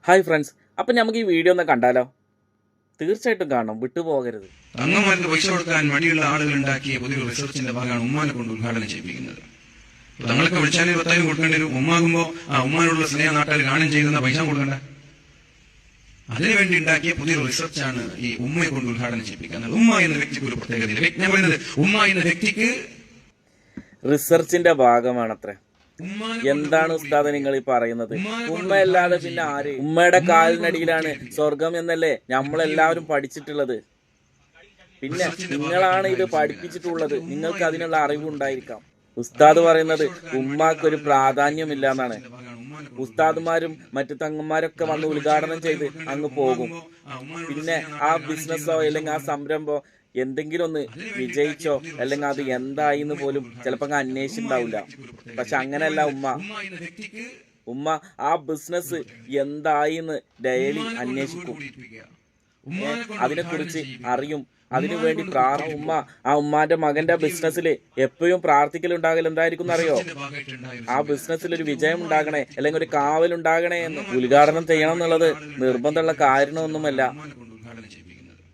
Hi friends, അപ്പം നമുക്ക് ഈ വീഡിയോ ഒന്ന് കണ്ടാലോ? തീർച്ചയായിട്ടും കാണണം, വിട്ടുപോകരുത്. തങ്ങന്മാർക്ക് പൈസ കൊടുക്കാൻ മടിയുള്ള ആളുകൾ ഉണ്ടാക്കിയ പുതിയൊരു റിസർച്ചിന്റെ ഭാഗമാണ് ഉമ്മാനെ കൊണ്ട് ഉദ്ഘാടനം ചെയ്യിപ്പിക്കുന്നത്. തങ്ങൾക്ക് വിളിച്ചാൽ 10,000 കൊടുക്കേണ്ടി വരും. ഉമ്മാകുമ്പോ ആ ഉമ്മാനോടുള്ള സ്നേഹ നാട്ടുകാർ ഗാനം ചെയ്യുന്ന പൈസ കൊടുക്കണ്ട. അതിനുവേണ്ടി ഉണ്ടാക്കിയ പുതിയൊരു റിസർച്ചാണ് ഈ ഉമ്മയെ കൊണ്ട് ഉദ്ഘാടനം ചെയ്യിപ്പിക്കുന്നത്. ഉമ്മ എന്ന വ്യക്തിക്ക് ഒരു പ്രത്യേകത. ഞാൻ പറയുന്നത് ഉമ്മ എന്ന വ്യക്തിക്ക് റിസർച്ചിന്റെ ഭാഗമാണത്രേ. എന്താണ് ഉസ്താദ് നിങ്ങൾ ഈ പറയുന്നത്? ഉമ്മയല്ലാതെ പിന്നെ ആര്? ഉമ്മയുടെ കാലിനടിയിലാണ് സ്വർഗം എന്നല്ലേ നമ്മളെല്ലാവരും പഠിച്ചിട്ടുള്ളത്. പിന്നെ നിങ്ങളാണ് ഇത് പഠിപ്പിച്ചിട്ടുള്ളത്, നിങ്ങൾക്ക് അതിനുള്ള അറിവുണ്ടായിരിക്കാം. ഉസ്താദ് പറയുന്നത് ഉമ്മാക്കൊരു പ്രാധാന്യമില്ല എന്നാണ്. ഉസ്താദുമാരും മറ്റു തങ്ങന്മാരൊക്കെ വന്ന് ഉദ്ഘാടനം ചെയ്ത് അങ്ങ് പോകും. പിന്നെ ആ ബിസിനസ്സോ അല്ലെങ്കിൽ ആ സംരംഭമോ എന്തെങ്കിലും ഒന്ന് വിജയിച്ചോ അല്ലെങ്കിൽ അത് എന്തായി എന്ന് പോലും ചിലപ്പോൾ അന്വേഷിച്ചിട്ടുണ്ടാവില്ല. പക്ഷെ അങ്ങനെയല്ല ഉമ്മ ആ ബിസിനസ് എന്തായിന്ന് ഡെയിലി അന്വേഷിക്കും. അതിനെക്കുറിച്ച് അറിയും. അതിനുവേണ്ടി ഉമ്മ ആ ഉമ്മാന്റെ മകന്റെ ബിസിനസ്സിൽ എപ്പോഴും പ്രാർത്ഥിക്കലുണ്ടാകൽ എന്തായിരിക്കും എന്നറിയോ? ആ ബിസിനസ്സിൽ ഒരു വിജയം ഉണ്ടാകണേ അല്ലെങ്കിൽ ഒരു കാവലുണ്ടാകണേ എന്ന്. ഉദ്ഘാടനം ചെയ്യണം എന്നുള്ളത് നിർബന്ധമുള്ള കാരണമൊന്നുമല്ല.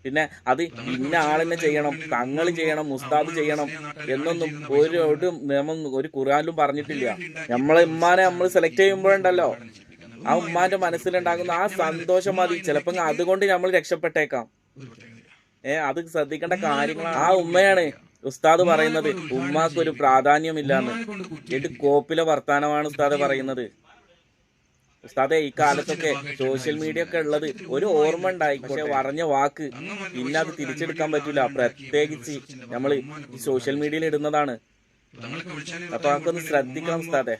പിന്നെ അത് ഇന്ന ആളിനെ ചെയ്യണം, തങ്ങൾ ചെയ്യണം, ഉസ്താദ് ചെയ്യണം എന്നൊന്നും ഒരു നിയമം ഒരു ഖുർആനിലും പറഞ്ഞിട്ടില്ല. നമ്മളെ ഉമ്മാനെ നമ്മൾ സെലക്ട് ചെയ്യുമ്പോഴുണ്ടല്ലോ, ആ ഉമ്മാന്റെ മനസ്സിലുണ്ടാകുന്ന ആ സന്തോഷം മതി. ചിലപ്പോൾ അതുകൊണ്ട് നമ്മൾ രക്ഷപ്പെട്ടേക്കാം. അത് ശ്രദ്ധിക്കേണ്ട കാര്യങ്ങളാണ്. ആ ഉമ്മയാണ് ഉസ്താദ് പറയുന്നത് ഉമ്മാക്കൊരു പ്രാധാന്യമില്ലാന്ന്. ഇത് കോപ്പിലെ വർത്താനമാണ് ഉസ്താദ് പറയുന്നത്. ഉസ്താദെ, ഈ കാലത്തൊക്കെ സോഷ്യൽ മീഡിയ ഒക്കെ ഉള്ളത് ഒരു ഓർമ്മ ഉണ്ടായി. പക്ഷെ പറഞ്ഞ വാക്ക് പിന്നെ അത് തിരിച്ചെടുക്കാൻ പറ്റൂല. പ്രത്യേകിച്ച് നമ്മൾ ഈ സോഷ്യൽ മീഡിയയിൽ ഇടുന്നതാണ്. അപ്പൊ നമുക്കൊന്ന് ശ്രദ്ധിക്കണം ഉസ്താദെ.